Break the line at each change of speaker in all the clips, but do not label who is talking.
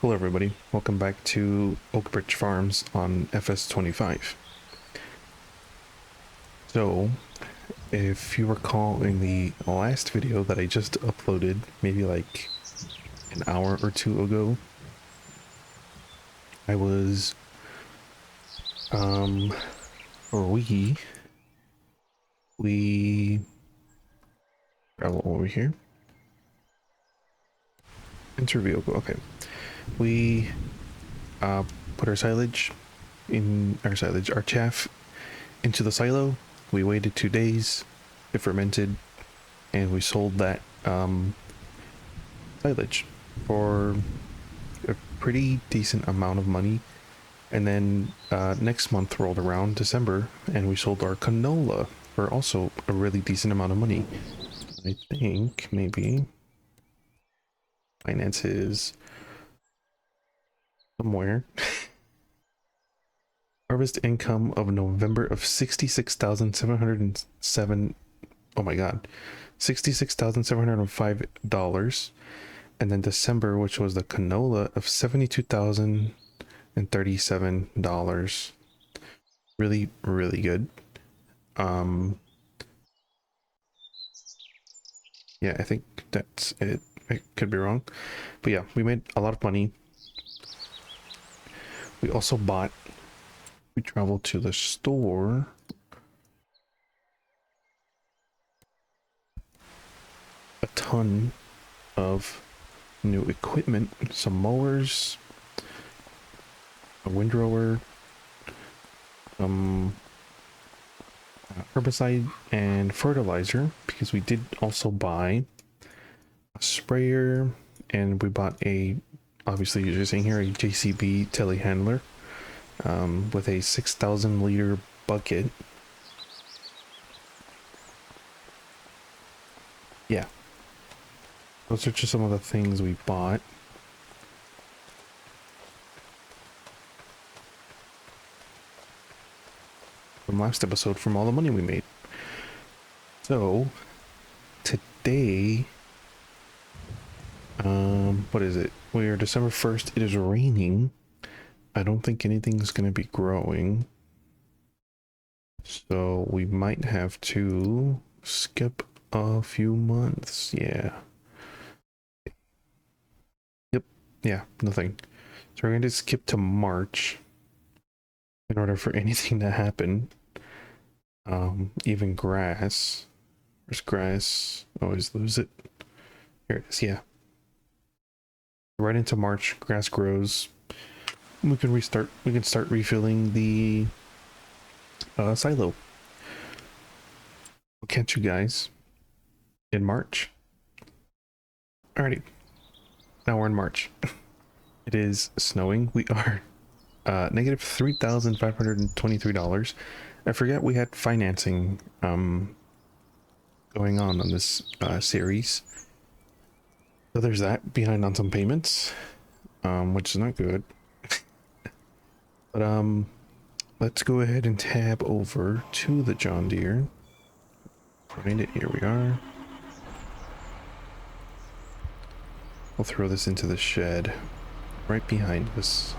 Hello everybody, welcome back to Oak Ridge Farms on Fs25. So, if you recall in the last video that I just uploaded, maybe like an hour or two ago, I was, or we travel over here, enter vehicle, okay. We, put our silage in, our chaff into the silo. We waited 2 days, it fermented, and we sold that silage for a pretty decent amount of money. And then next month rolled around, December, and we sold our canola for also a really decent amount of money. I think maybe finances somewhere. Harvest income of November of 66,707. Oh my god, $66,705. And then December, which was the canola, of $72,037. Really, really good. Yeah, I think that's it. I could be wrong, but yeah, we made a lot of money. We also bought, we traveled to the store. A ton of new equipment, some mowers, a windrower, herbicide and fertilizer, because we did also buy a sprayer, and we bought a, obviously you're seeing here, a JCB telehandler with a 6,000 liter bucket. Yeah, those are just some of the things we bought. From last episode, from all the money we made. So today, what is it? We are December 1st. It is raining. I don't think anything's going to be growing. So we might have to skip a few months. Yeah. Yep. Yeah, nothing. So we're going to skip to March in order for anything to happen. Even grass. Where's grass? Always lose it. Here it is, yeah. Right into March, grass grows. We can restart, we can start refilling the silo. I'll catch you guys in March. Alrighty, now we're in March. It is snowing. We are negative $3,523. I forget we had financing going on this series. So there's that, behind on some payments, which is not good. But let's go ahead and tab over to the John Deere. Find it, here we are. We'll throw this into the shed right behind us.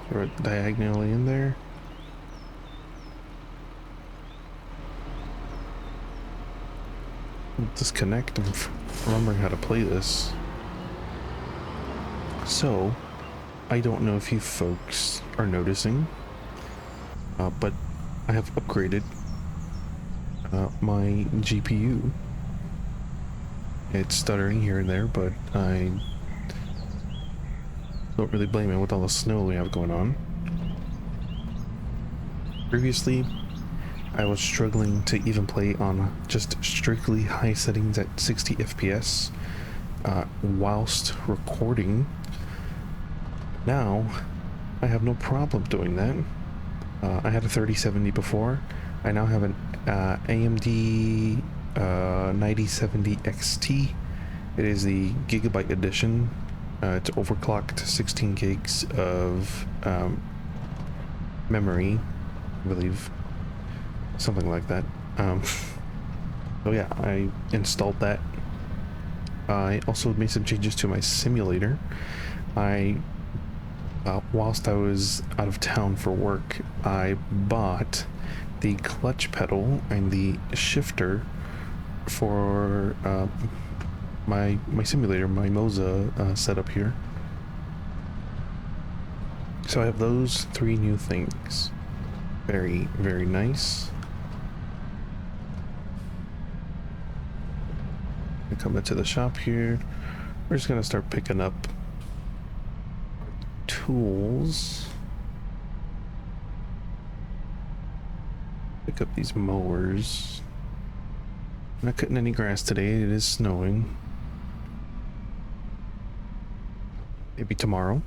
Throw it diagonally in there. Disconnect. I'm remembering how to play this. So, I don't know if you folks are noticing, but I have upgraded my GPU. It's stuttering here and there, but I don't really blame it with all the snow we have going on. Previously, I was struggling to even play on just strictly high settings at 60 FPS whilst recording. Now, I have no problem doing that. I had a 3070 before. I now have an AMD 9070 XT, It is the Gigabyte edition. It's overclocked 16 gigs of memory, I believe, something like that. So yeah, I installed that. I also made some changes to my simulator. Whilst I was out of town for work, I bought the clutch pedal and the shifter for my simulator, my Moza setup here. So I have those 3 new things. Very, very nice. I come into the shop here. We're just gonna start picking up tools. Pick up these mowers. I'm not cutting any grass today. It is snowing. Maybe tomorrow,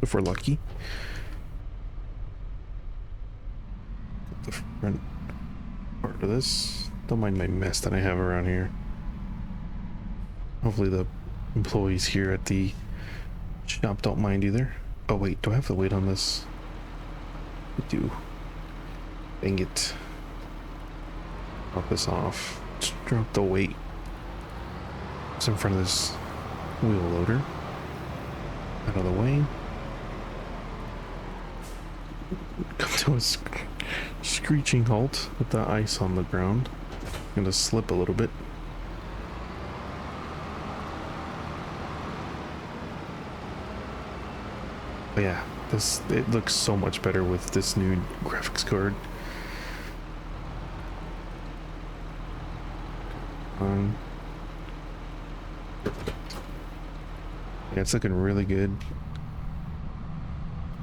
if we're lucky. The front part of this. Don't mind my mess that I have around here. Hopefully the employees here at the shop don't mind either. Oh wait, do I have to wait on this? I do. Dang it. Drop this off. Just drop the weight. It's in front of this wheel loader. Out of the way. Come to a screeching halt with the ice on the ground. I'm gonna slip a little bit. But yeah, it looks so much better with this new graphics card. Yeah, it's looking really good.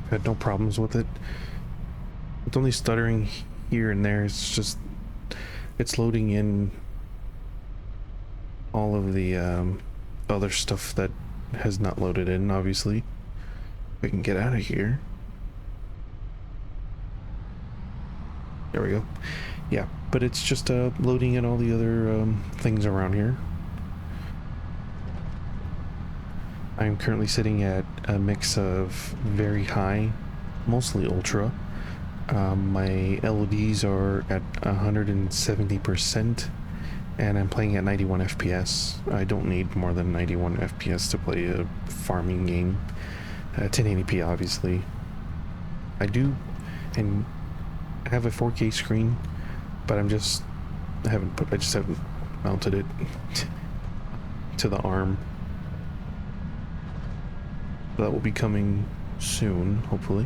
Had no problems with it. It's only stuttering here and there. It's just it's loading in all of the other stuff that has not loaded in, obviously. We can get out of here. There we go. Yeah, but it's just loading in all the other things around here. I'm currently sitting at a mix of very high, mostly ultra. My LEDs are at 170%, and I'm playing at 91 FPS. I don't need more than 91 FPS to play a farming game. 1080p, obviously. I do, and I have a 4K screen, but I just haven't mounted it to the arm. That will be coming soon, hopefully.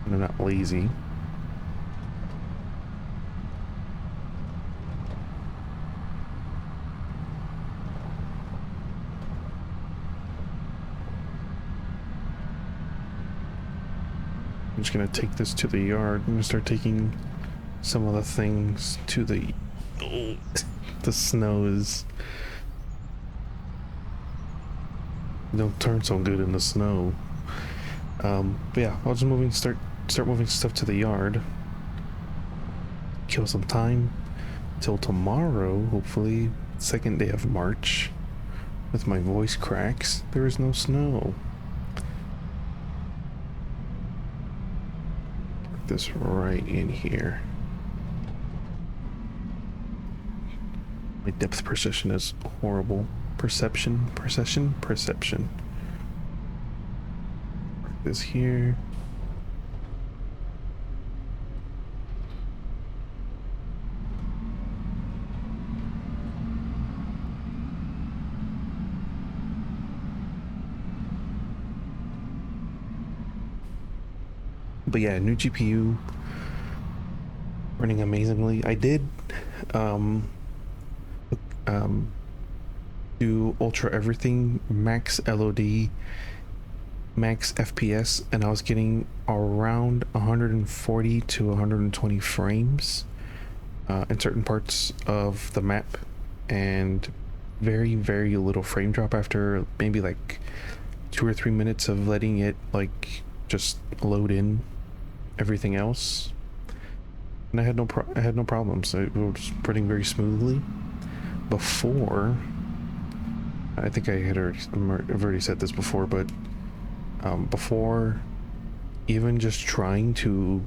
And I'm not lazy. I'm just gonna take this to the yard. I'm gonna start taking some of the things to the... Oh, the snow is... Don't turn so good in the snow. But yeah, I'll just start moving stuff to the yard. Kill some time till tomorrow, hopefully, 2nd day of March. With my voice cracks, there is no snow. Put this right in here. My depth perception is horrible. Perception. Mark this here. But yeah, new GPU running amazingly. I did do ultra everything, max LOD, max FPS, and I was getting around 140 to 120 frames in certain parts of the map, and very, very little frame drop after maybe like 2 or 3 minutes of letting it like just load in everything else. And I had no problems. It was running very smoothly. Before I think I've already said this before, but before even just trying to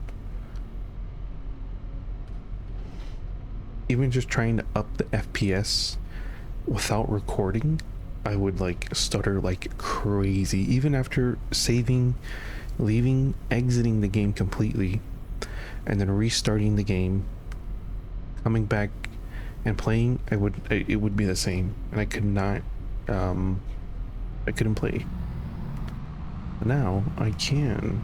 up the FPS without recording, I would like stutter like crazy. Even after saving, leaving, exiting the game completely, and then restarting the game, coming back and playing, it would be the same, and I could not, I couldn't play. Now I can.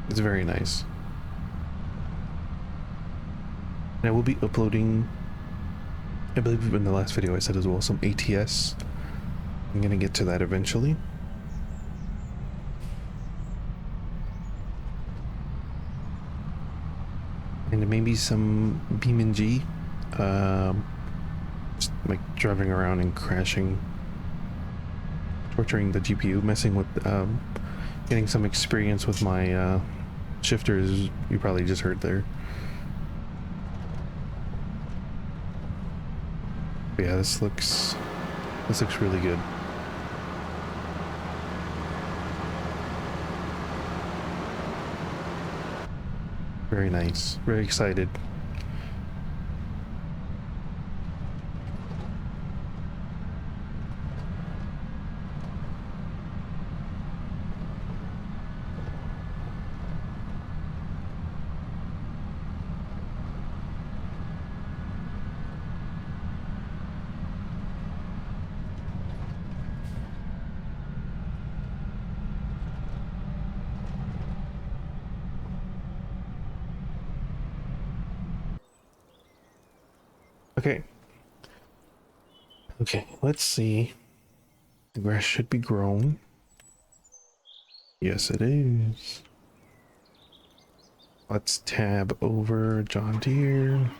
It's very nice. And I will be uploading, I believe in the last video I said as well, some ATS. I'm gonna get to that eventually. And maybe some BeamNG, just like driving around and crashing, torturing the GPU, messing with, getting some experience with my shifters you probably just heard there. But yeah, this looks really good. Very nice. Very excited. Okay. Okay, let's see. The grass should be grown. Yes, it is. Let's tab over John Deere.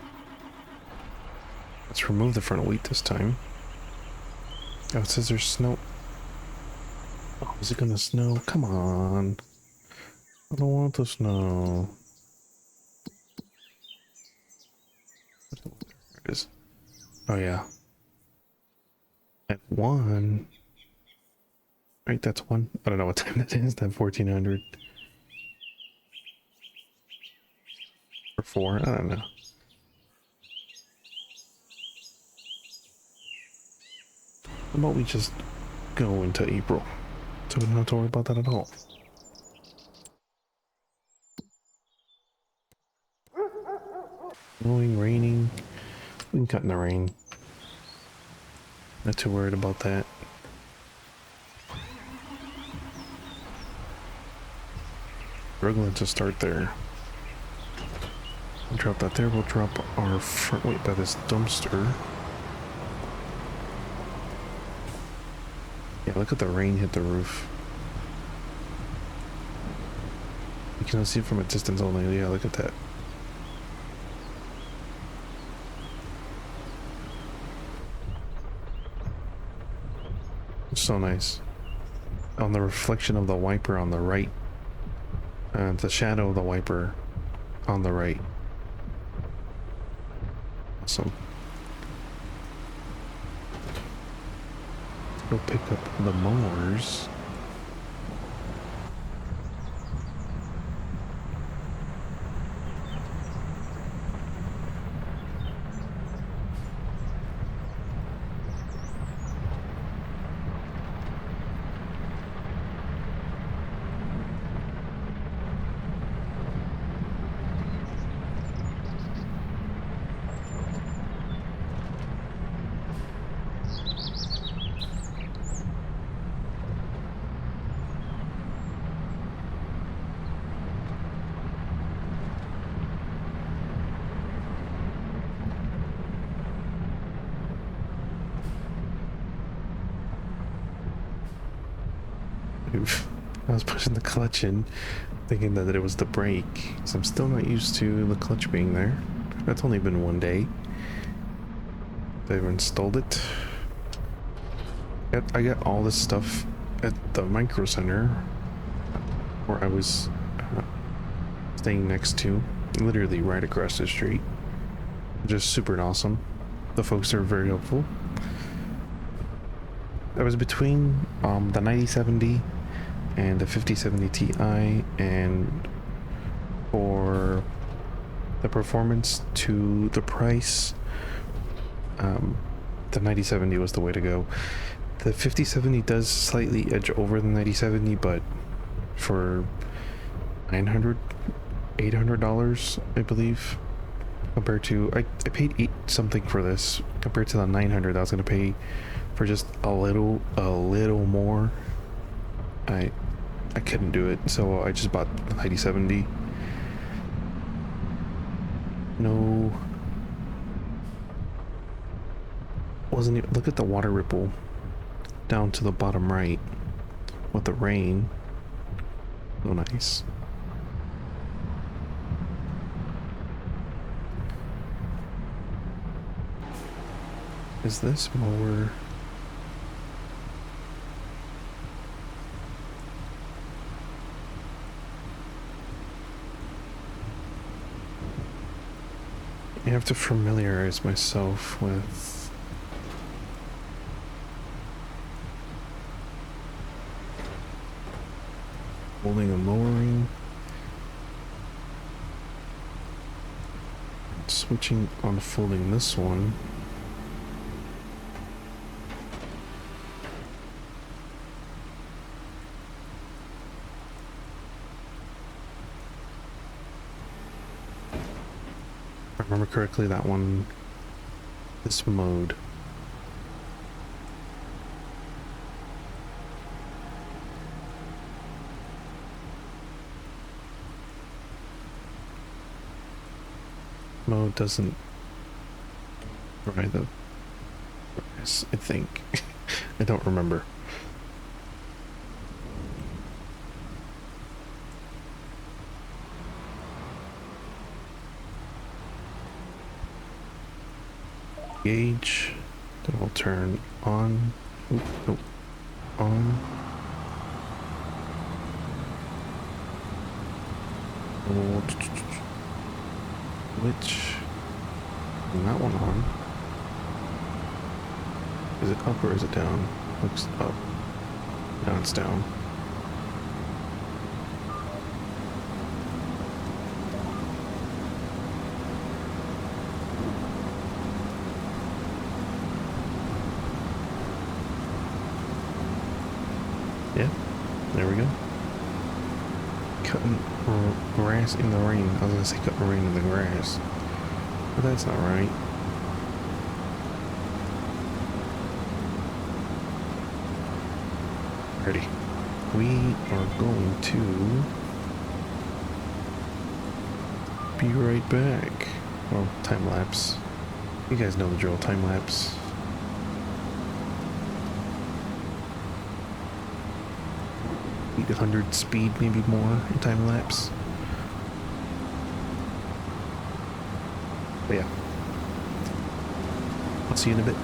Let's remove the front wheat this time. Oh, it says there's snow. Oh, is it gonna snow? Come on. I don't want the snow. There it is. Oh, yeah. At 1. Right, that's 1. I don't know what time that is. That 1400. Or 4. I don't know. How about we just go into April? So we don't have to worry about that at all. Snowing, raining. We can cut in the rain. Not too worried about that. Struggling to start there. We'll drop that there. We'll drop our front weight by this dumpster. Yeah, look at the rain hit the roof. You can see it from a distance only. Yeah, look at that. So nice. On the reflection of the wiper on the right. The shadow of the wiper on the right. Awesome. Let's go pick up the mowers. I was pushing the clutch in, thinking that it was the brake, so I'm still not used to the clutch being there. That's only been 1 day. They've installed it. I got all this stuff at the micro center where I was staying next to, literally right across the street. which is super awesome. The folks are very helpful. I was between the 9070 and the 5070 Ti, and for the performance to the price, the 9070 was the way to go. The 5070 does slightly edge over the 9070, but for $900, $800, I believe, compared to I paid eight something for this compared to the 900 I was gonna pay for just a little more. I couldn't do it, so I just bought the 9070. No, wasn't even, look at the water ripple down to the bottom right with the rain. So nice. Is this mower? I have to familiarize myself with holding and lowering, switching on folding this one. If I remember correctly, that one, this mode. Mode doesn't try the grass, I think. I don't remember. Gauge, then we'll turn on. Oop, nope. On. Which, and that one on. Is it up or is it down? Looks up. Now it's down. Yeah, there we go. Cutting grass in the rain. I was gonna say cutting rain in the grass, but that's not right. Ready. We are going to be right back. Well, time lapse. You guys know the drill, time lapse. 800 speed, maybe more in time lapse. But yeah, I'll see you in a bit.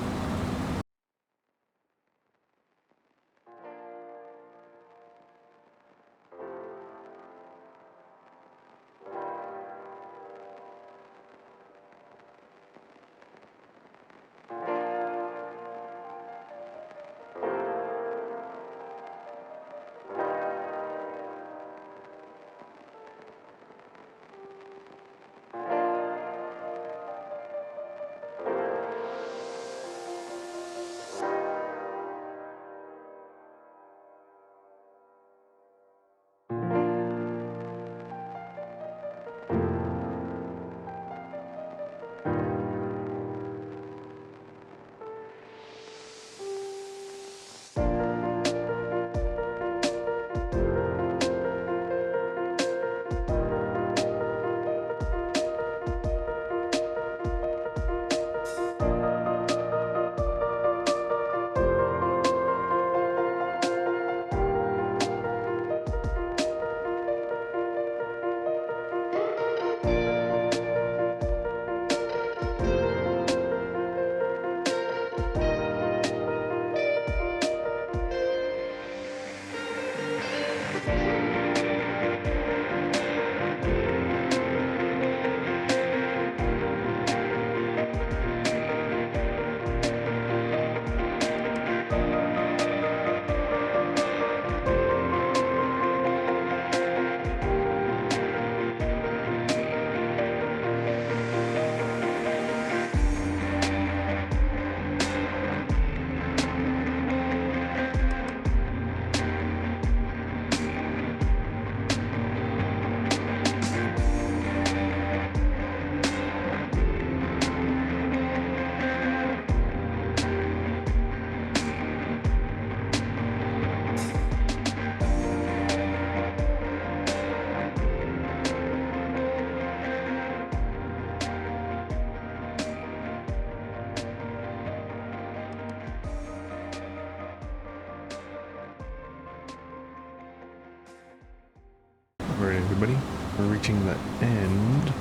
Alright everybody, we're reaching the end.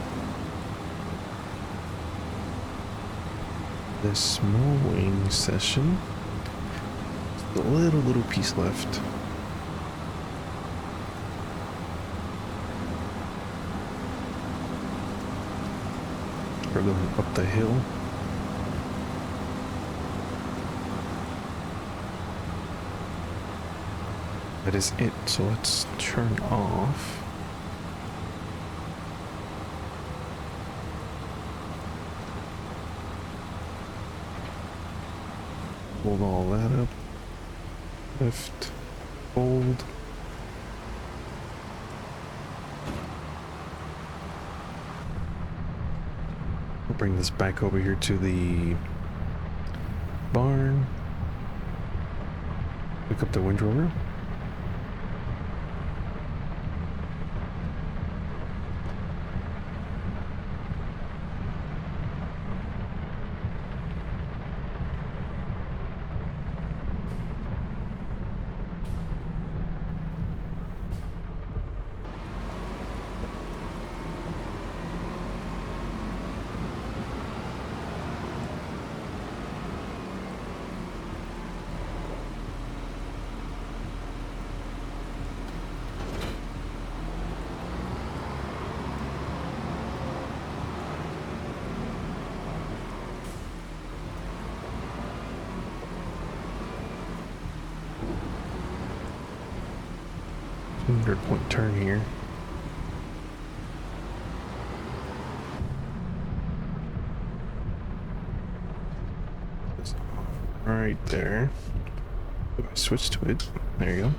This mowing session. Just a little piece left. We're going up the hill. That is it, so let's turn off. Hold all that up. Lift. Hold. We'll bring this back over here to the barn. Pick up the windrower. Point turn here. Right there. If I switch to it, there you go.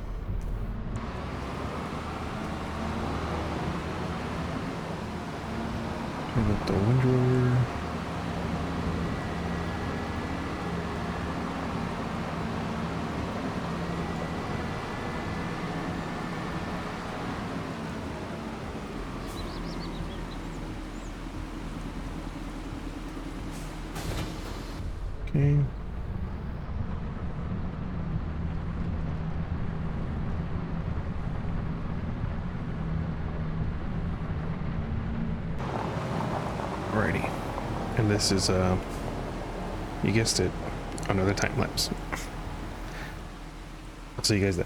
Turn up the windrower. Okay. Alrighty. And this is, you guessed it, another time lapse. I'll see you guys then.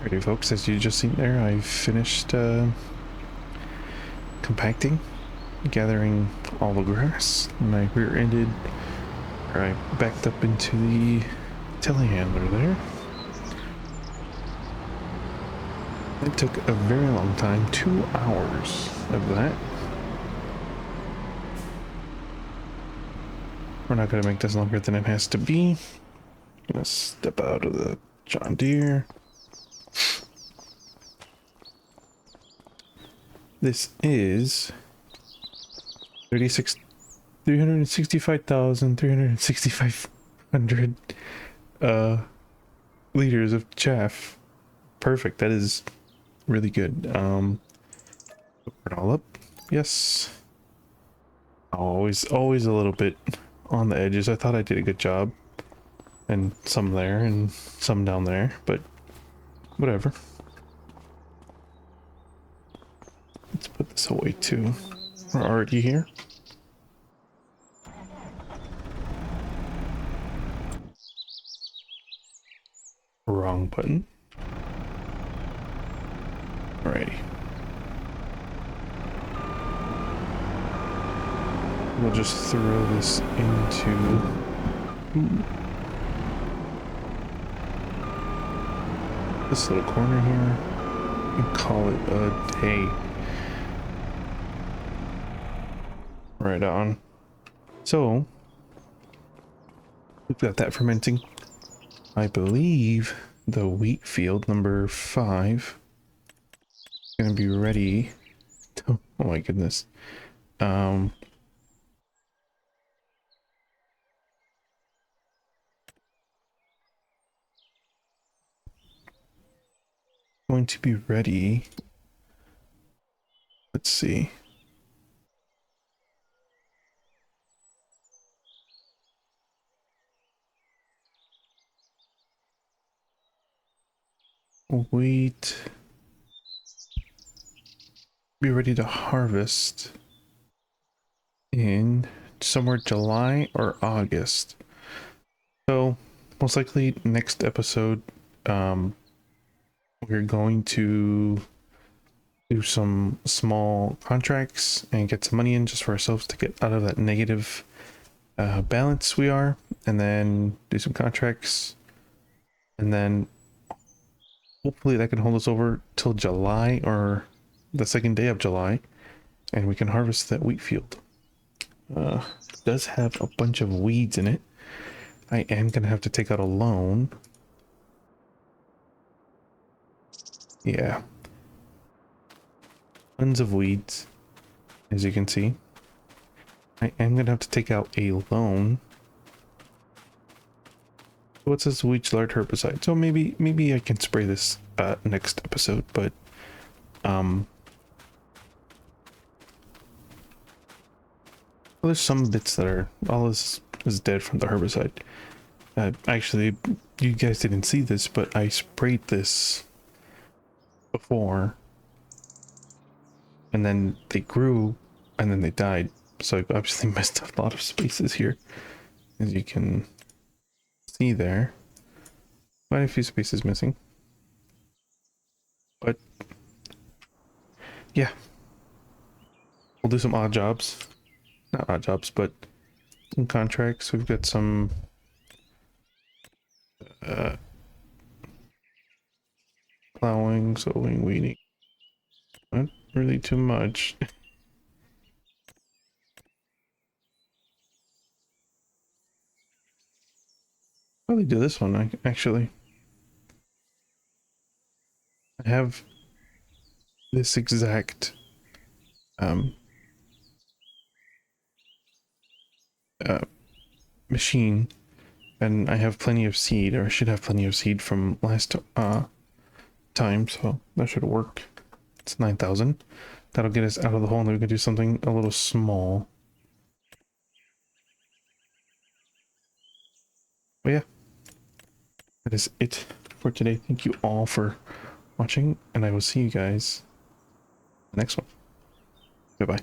Alrighty folks, as you just seen there, I've finished compacting, gathering all the grass, and I rear-ended, or I backed up into the telehandler there. It took a very long time, 2 hours of that. We're not going to make this longer than it has to be. Gonna step out of the John Deere. This is 365,365 liters of chaff. Perfect. That is really good. Open it all up. Yes. Always a little bit on the edges. I thought I did a good job. And some there and some down there, but whatever. Let's put this away too. We're already here. Wrong button. Alrighty. We'll just throw this into... this little corner here and call it a day. Right on. So we've got that fermenting. I believe the wheat field number 5 is gonna be ready to, oh my goodness. Going to be ready. Let's see. Wheat. Be ready to harvest in somewhere July or August. So most likely next episode, we're going to do some small contracts and get some money in just for ourselves to get out of that negative balance we are, and then do some contracts, and then hopefully that can hold us over till July or the second day of July, and we can harvest that wheat field. It does have a bunch of weeds in it. I am gonna have to take out a loan. Yeah, tons of weeds, as you can see. I am gonna have to take out a loan. What's this weed large herbicide? So maybe I can spray this next episode, but well, there's some bits that are all this is dead from the herbicide. Actually, you guys didn't see this, but I sprayed this before, and then they grew, and then they died. So I've obviously messed up a lot of spaces here, as you can see there. Quite a few spaces missing, but yeah, we'll do some odd jobs. Not odd jobs, but some contracts. We've got some plowing, sowing, weeding. Not really too much. Probably do this one, actually. I have this exact machine, and I have plenty of seed, or I should have plenty of seed from last time, so that should work. It's 9,000. That'll get us out of the hole, and then we can do something a little small. But yeah, that is it for today. Thank you all for watching, and I will see you guys next one. Goodbye.